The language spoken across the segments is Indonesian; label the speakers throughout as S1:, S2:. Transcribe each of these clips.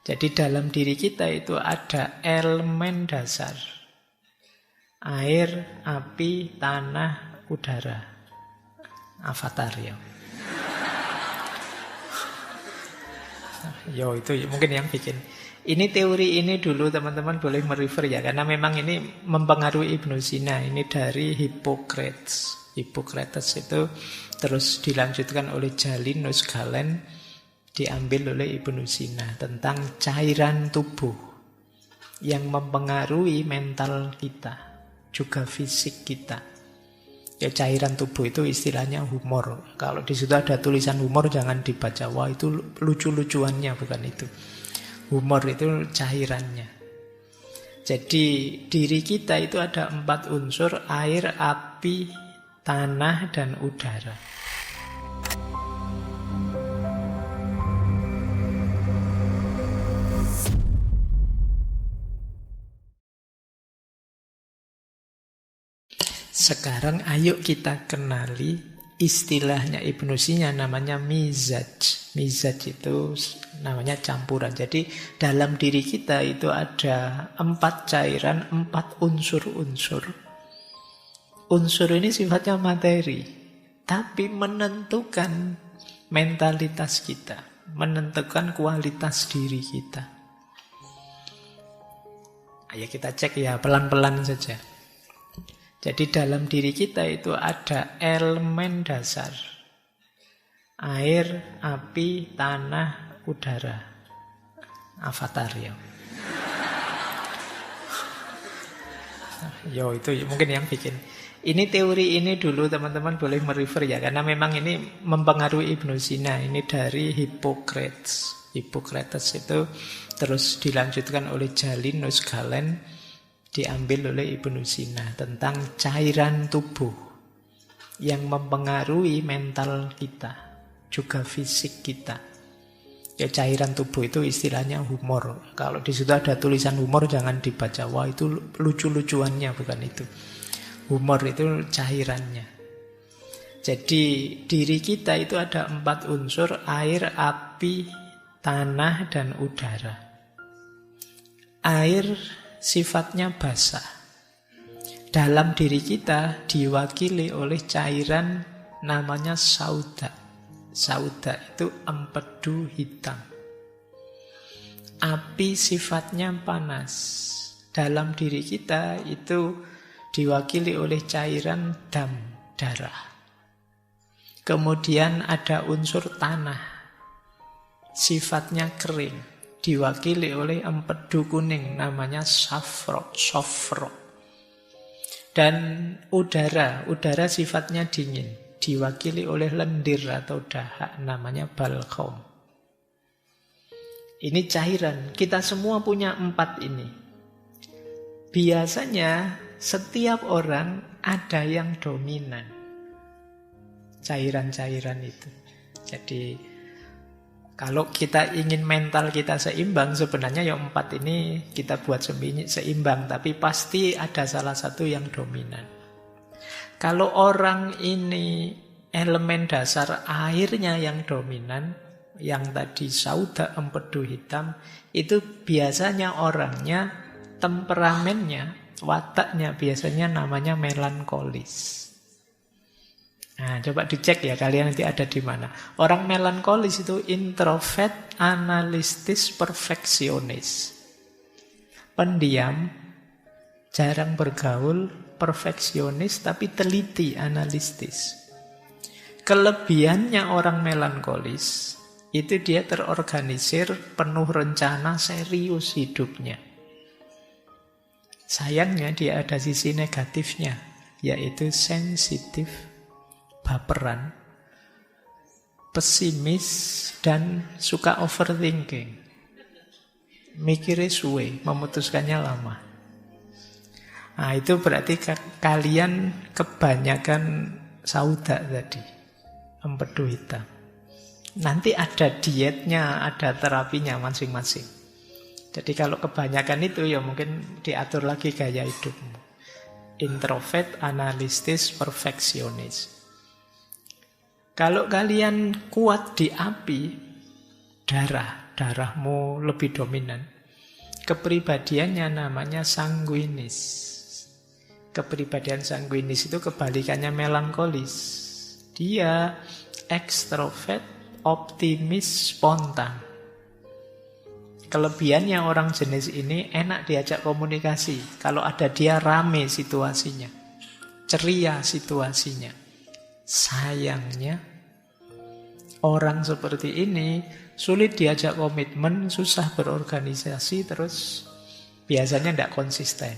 S1: Jadi dalam diri kita itu ada elemen dasar. Air, api, tanah, udara. Avatar ya. Yo itu mungkin yang bikin. Ini teori ini dulu teman-teman boleh merefer ya. Karena memang ini mempengaruhi Ibnu Sina. Ini dari Hippocrates. Hippocrates itu terus dilanjutkan oleh Jalinus Galen, diambil oleh Ibnu Sina, tentang cairan tubuh yang mempengaruhi mental kita, juga fisik kita. Ya, cairan tubuh itu istilahnya humor. Kalau di situ ada tulisan humor jangan dibaca. Wah, itu lucu-lucuannya, bukan itu. Humor itu cairannya. Jadi diri kita itu ada 4 unsur: air, api, tanah, dan udara. Sekarang ayo kita kenali istilahnya Ibnu Sina, namanya mizaj. Mizaj itu namanya campuran. Jadi dalam diri kita itu ada 4 cairan, 4 unsur-unsur. Unsur ini sifatnya materi, tapi menentukan mentalitas kita, menentukan kualitas diri kita. Ayo kita cek ya, pelan-pelan saja. Jadi dalam diri kita itu ada elemen dasar. Air, api, tanah, udara. Avatar ya. Yo itu mungkin yang bikin. Ini teori ini dulu teman-teman boleh merefer ya. Karena memang ini mempengaruhi Ibnu Sina. Ini dari Hippocrates. Hippocrates itu terus dilanjutkan oleh Jalinus Galen, diambil oleh Ibnu Sina, tentang cairan tubuh yang mempengaruhi mental kita, juga fisik kita. Ya, cairan tubuh itu istilahnya humor. Kalau di situ ada tulisan humor jangan dibaca. Wah, itu lucu-lucuannya, bukan itu. Humor itu cairannya. Jadi diri kita itu ada 4 unsur: air, api, tanah, dan udara. Air sifatnya basah. Dalam diri kita diwakili oleh cairan namanya sauda. Sauda itu empedu hitam. Api sifatnya panas. Dalam diri kita itu diwakili oleh cairan dam, darah. Kemudian ada unsur tanah. Sifatnya kering, diwakili oleh empedu kuning namanya safro. Dan udara sifatnya dingin, diwakili oleh lendir atau dahak namanya balghaum. Ini cairan, kita semua punya 4 ini. Biasanya setiap orang ada yang dominan cairan-cairan itu. Jadi kalau kita ingin mental kita seimbang, sebenarnya yang 4 ini kita buat seimbang, tapi pasti ada salah satu yang dominan. Kalau orang ini elemen dasar airnya yang dominan, yang tadi sauda empedu hitam, itu biasanya orangnya, temperamennya, wataknya biasanya namanya melankolis. Nah, coba dicek ya kalian nanti ada di mana. Orang melankolis itu introvert, analistis, perfeksionis. Pendiam, jarang bergaul, perfeksionis, tapi teliti, analistis. Kelebihannya orang melankolis itu dia terorganisir, penuh rencana, serius hidupnya. Sayangnya dia ada sisi negatifnya, yaitu sensitif, baperan, pesimis, dan suka overthinking. Mikirnya suwe, memutuskannya lama. Nah, itu berarti kalian kebanyakan sauda tadi, empedu hitam. Nanti ada dietnya, ada terapinya masing-masing. Jadi kalau kebanyakan itu ya mungkin diatur lagi gaya hidupmu. Introvert, analistis, perfeksionis. Kalau kalian kuat di api, darah. darahmu lebih dominan. Kepribadiannya namanya sanguinis. Kepribadian sanguinis itu kebalikannya melankolis. Dia ekstrovert, optimis, spontan. Kelebihannya orang jenis ini enak diajak komunikasi. Kalau ada dia rame situasinya, ceria situasinya. Sayangnya orang seperti ini sulit diajak komitmen, susah berorganisasi, terus biasanya tidak konsisten.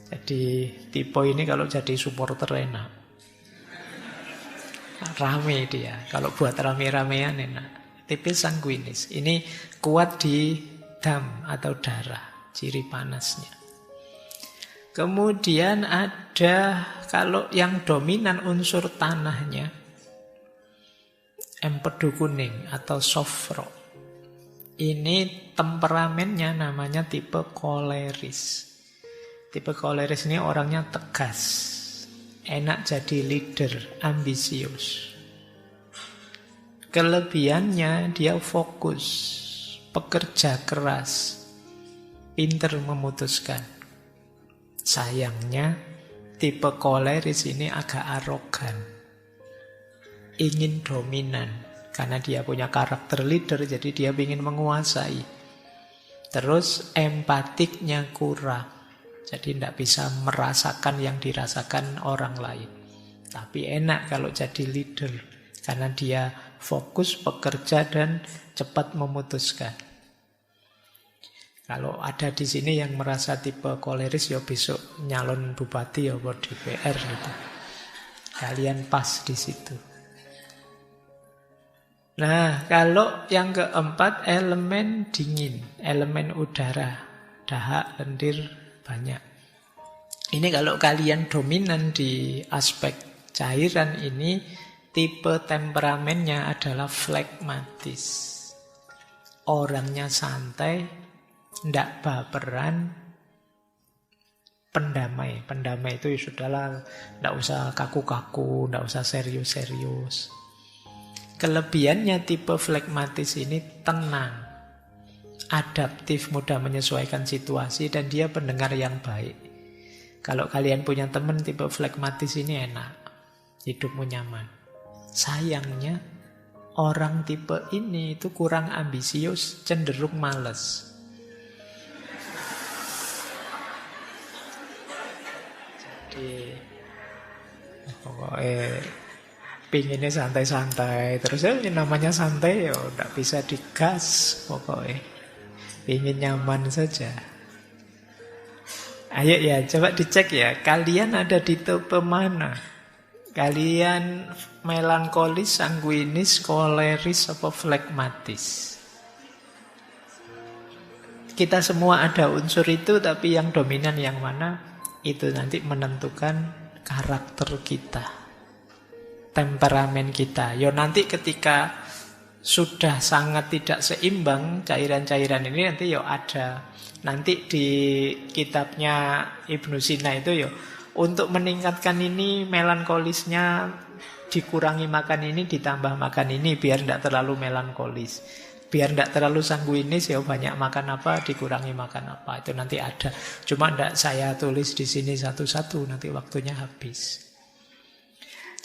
S1: Jadi tipe ini kalau jadi supporter enak. Rame dia, kalau buat rame-ramean enak. Tipe sanguinis. Ini kuat di dam atau darah, ciri panasnya. Kemudian ada kalau yang dominan unsur tanahnya, empedu kuning atau soft rock. Ini temperamennya namanya tipe koleris. Tipe koleris ini orangnya tegas, enak jadi leader, ambisius. Kelebihannya dia fokus, pekerja keras, pinter memutuskan. Sayangnya tipe koleris ini agak arogan, ingin dominan. Karena dia punya karakter leader, jadi dia ingin menguasai. Terus empatiknya kurang, jadi tidak bisa merasakan yang dirasakan orang lain. Tapi enak kalau jadi leader, karena dia fokus, bekerja, dan cepat memutuskan. Kalau ada di sini yang merasa tipe koleris, ya besok nyalon bupati ya buat DPR gitu. Kalian pas di situ. Nah, kalau yang keempat elemen dingin, elemen udara, dahak, lendir, banyak. Ini kalau kalian dominan di aspek cairan ini, tipe temperamennya adalah flegmatis. Orangnya santai, ndak baperan, pendamai. Pendamai itu ya sudahlah, ndak usah kaku-kaku, ndak usah serius-serius. Kelebihannya tipe flegmatis ini tenang, adaptif, mudah menyesuaikan situasi, dan dia pendengar yang baik. Kalau kalian punya teman tipe flegmatis ini enak, hidupmu nyaman. Sayangnya orang tipe ini itu kurang ambisius, cenderung malas. Jadi pokoknya pinginnya santai-santai. Terus namanya santai ya udah bisa digas pokoknya. Pingin nyaman saja. Ayo ya, coba dicek ya. Kalian ada di tipe mana? Kalian melankolis, sanguinis, koleris, apa flegmatis? Kita semua ada unsur itu, tapi yang dominan yang mana? Itu nanti menentukan karakter kita, temperamen kita. Yo nanti ketika sudah sangat tidak seimbang cairan-cairan ini, nanti yo ada. Nanti di kitabnya Ibnu Sina itu yo, untuk meningkatkan ini melankolisnya dikurangi makan ini, ditambah makan ini biar tidak terlalu melankolis. Biar tidak terlalu sanguinis ya banyak makan apa, dikurangi makan apa. Itu nanti ada. Cuma tidak saya tulis di sini satu-satu, nanti waktunya habis.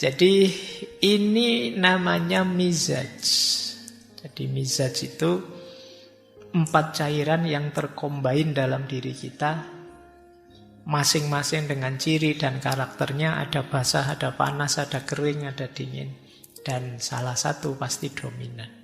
S1: Jadi ini namanya mizaj. Jadi mizaj itu 4 cairan yang terkombain dalam diri kita. Masing-masing dengan ciri dan karakternya, ada basah, ada panas, ada kering, ada dingin. Dan salah satu pasti dominan.